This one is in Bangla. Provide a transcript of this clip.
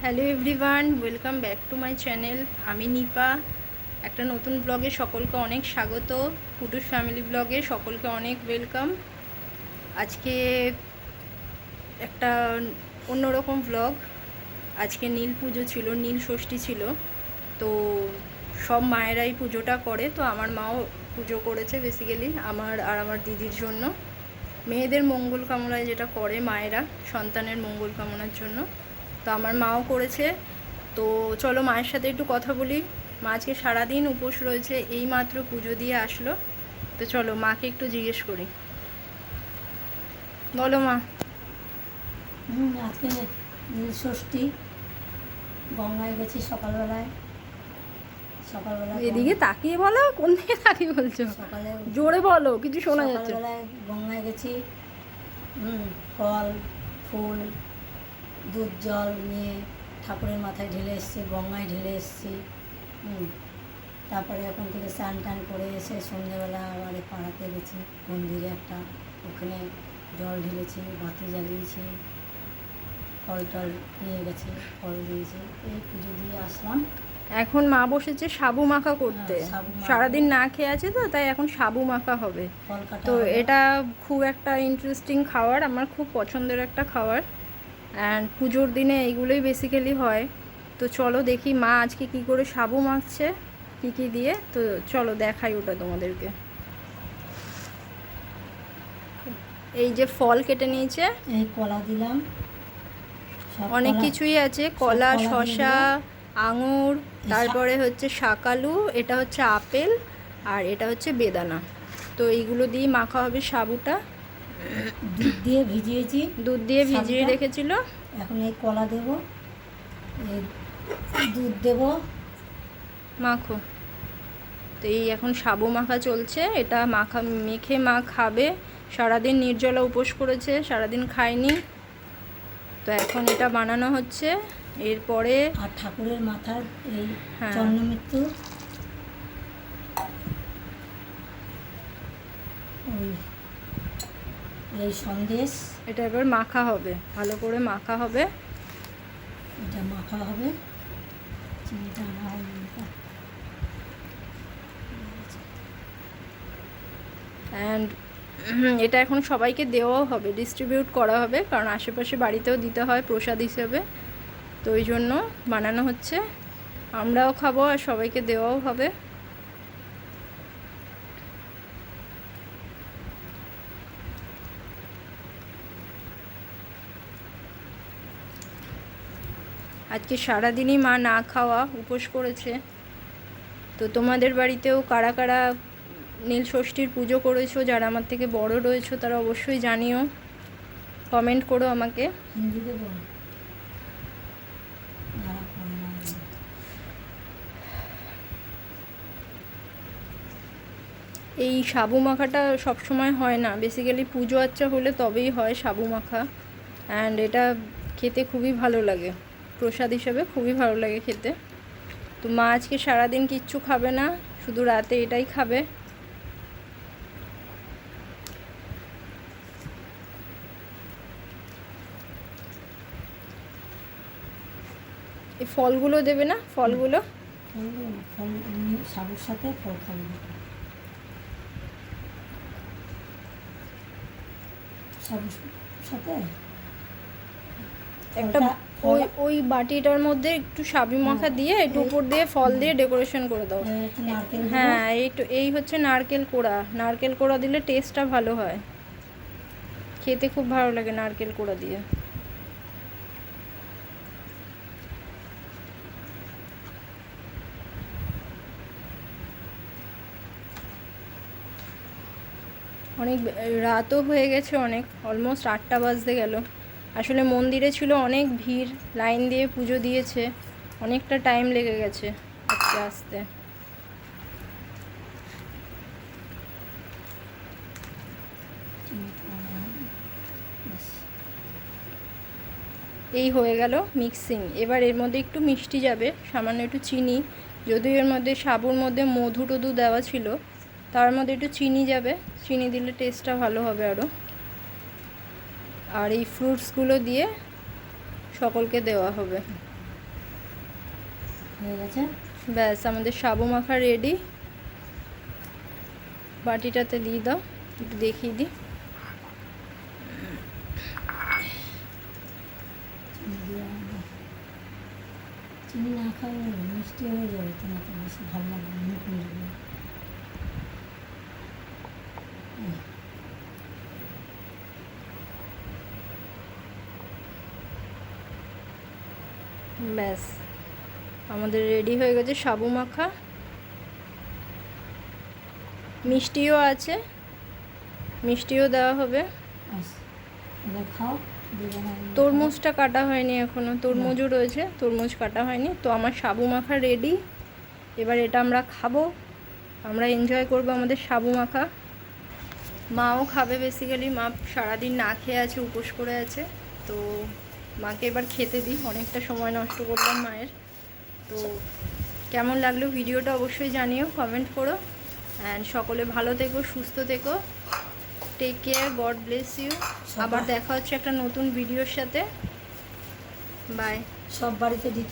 Hello everyone, welcome back to my channel. আমি নিপা। একটা নতুন ব্লগে সকলকে অনেক স্বাগত। কুটুস ফ্যামিলি ব্লগে সকলকে অনেক ওয়েলকাম। আজকে একটা অন্যরকম ব্লগ। আজকে নীল পুজো ছিল, নীল ষষ্ঠী ছিল। তো সব মায়েরাই পুজোটা করে, তো আমার মাও পুজো করেছে বেসিক্যালি আমার আর আমার দিদির জন্য। মেয়েদের মঙ্গল কামনায় যেটা করে মায়েরা, সন্তানের মঙ্গল কামনার জন্য, তো আমার মাও করেছে। তো চলো মায়ের সাথে একটু কথা বলি। মা আজকে সারাদিন উপোস রয়েছে, এই মাত্র পুজো দিয়ে আসলো। তো চলো মাকে একটু জিজ্ঞেস করি। বলো মা। আজকে নীল ষষ্ঠী, গঙ্গায় গেছি সকালবেলায়। এদিকে তাকিয়ে বলো, কোন দিকে তাকিয়ে বলছো? সকালে জোরে বলো, কিছু শোনা যাচ্ছে। সকালবেলায় গঙ্গায় গেছি। ফল ফুল দুধ জল নিয়ে ঠাকুরের মাথায় ঢেলে এসেছি, গঙ্গায় ঢেলে এসেছি। তারপরে ওখান থেকে স্নান টান করে এসে সন্ধ্যেবেলা আবার পাড়াতে গেছি মন্দিরে একটা, ওখানে জল ঢেলেছি, বাতি জ্বালিয়েছি, ফল টল নিয়ে গেছে, ফল দিয়েছি, এই পুজো দিয়ে আসলাম। এখন মা বসেছে সাবু মাখা করতে। সারাদিন না খেয়ে আছে তো, তাই এখন সাবু মাখা হবে। তো এটা খুব একটা ইন্টারেস্টিং খাবার, আমার খুব পছন্দের একটা খাবার। অ্যান্ড পুজোর দিনে এইগুলোই বেসিক্যালি হয়। তো চলো দেখি মা আজকে কি করে সাবু মাখছে, কি কি দিয়ে। তো চলো দেখাই ওটা তোমাদেরকে। এই যে ফল কেটে নিয়েছে, এই কলা দিলাম, অনেক কিছুই আছে, কলা, শসা, আঙুর, তারপরে হচ্ছে শাকালু, এটা হচ্ছে আপেল, আর এটা হচ্ছে বেদানা। তো এইগুলো দিয়ে মাখা হবে সাবুটা। দুধ দিয়ে ভিজিয়েছি, দুধ দিয়ে ভিজিয়ে রেখেছিল। এখন এই কলা দেবো, এই দুধ দেবো, মাখো। তো এই এখন সাবু মাখা চলছে, এটা মাখা মেখে মা খাবে। সারাদিন নির্জলা উপোস করেছে, সারাদিন খায়নি। তো এখন এটা বানানো হচ্ছে। এরপরে আর ঠাকুরের মাথার এই চন্দ্রমৃত্যু, ওই এই সন্দেশ, এটা এবার মাখা হবে, ভালো করে মাখা হবে। এটা মাখা হবে, চিনিটা আনা হবে। অ্যান্ড এটা এখন সবাইকে দেওয়াও হবে, ডিস্ট্রিবিউট করা হবে, কারণ আশেপাশে বাড়িতেও দিতে হয় প্রসাদ হিসেবে। তো ওই জন্য বানানো হচ্ছে, আমরাও খাবো আর সবাইকে দেওয়াও হবে। আজকে সারাদিনই মা না খাওয়া উপোস করেছে। তো তোমাদের বাড়িতেও কারা কারা নীল ষষ্ঠীর পুজো করেছো, যারা আমার থেকে বড় রয়েছো, তারা অবশ্যই জানিও, কমেন্ট করো আমাকে। হিন্দিতে বল। এই সাবু মাখাটা সবসময় হয় না, বেসিক্যালি পুজো আচ্চা হলে তবেই হয় সাবু মাখা। অ্যান্ড এটা খেতে খুবই ভালো লাগে, প্রসাদ হিসেবে খুবই ভালো লাগে খেতে। তো মা আজকে সারাদিন কিচ্ছু খাবে না, শুধু রাতে এটাই খাবে। এই ফলগুলো দেবে না, ফলগুলো ফল সাবুর সাথে ফল খাবে, সাবুর সাথে একটা ওই বাটিটার মধ্যে একটু সাবু মাখা দিয়ে একটু উপর দিয়ে ফল দিয়ে ডেকোরেশন করে দাও। হ্যাঁ, এই হচ্ছে নারকেল কোড়া। নারকেল কোড়া দিলে টেস্টটা ভালো হয়, খেতে খুব ভালো লাগে নারকেল কোড়া দিয়ে। অনেক রাতও হয়ে গেছে, অনেক অলমোস্ট 8টা বাজতে গেল। আসলে মন্দিরে ছিল অনেক ভিড়, লাইন দিয়ে পুজো দিয়েছে, অনেকটা টাইম লেগে গেছে আজকে আসতে। এই হয়ে গেল মিক্সিং। এবার এর মধ্যে একটু মিষ্টি যাবে, সামান্য একটু চিনি, যদিও এর মধ্যে সাবুর মধ্যে মধু টধু দেওয়া ছিল, তার মধ্যে একটু চিনি যাবে, চিনি দিলে টেস্টটা ভালো হবে আরও। আর এই ফ্রুটসগুলো দিয়ে সকলকে দেওয়া হবে। হয়ে গেছে। ব্যাস আমাদের সাবু মাখা রেডি। বাটিটাতে দিয়ে দাও, একটু দেখিয়ে দিই। চিনি দিয়ে আলাদা। চিনি না খাওয়া মিষ্টি হয়ে যাবে, তোমার তো বেশি ভালো লাগবে, মুখ মিলবে। ব্যাস আমাদের রেডি হয়ে গেছে সাবু মাখা। মিষ্টিও আছে, মিষ্টিও দেওয়া হবে। ব্যাস এবার খাও। দেবে না তরমুজটা কাটা হয়নি এখনো, তরমুজও রয়েছে, তরমুজ কাটা হয়নি। তো আমার সাবু মাখা রেডি। এবার এটা আমরা খাবো, আমরা এনজয় করব আমাদের সাবু মাখা। মাও খাবে বেসিক্যালি, মা সারাদিন না খেয়ে আছে, উপোস করে আছে। তো মাকে এবার খেতে দিই, অনেকটা সময় নষ্ট করলাম মায়ের। তো কেমন লাগলো ভিডিওটা অবশ্যই জানিও, কমেন্ট করো। অ্যান্ড সকলে ভালো থেকো, সুস্থ থেকো, take care, God bless you. আবার দেখা হচ্ছে একটা নতুন ভিডিওর সাথে। বাই। সব বাড়িতে দিতে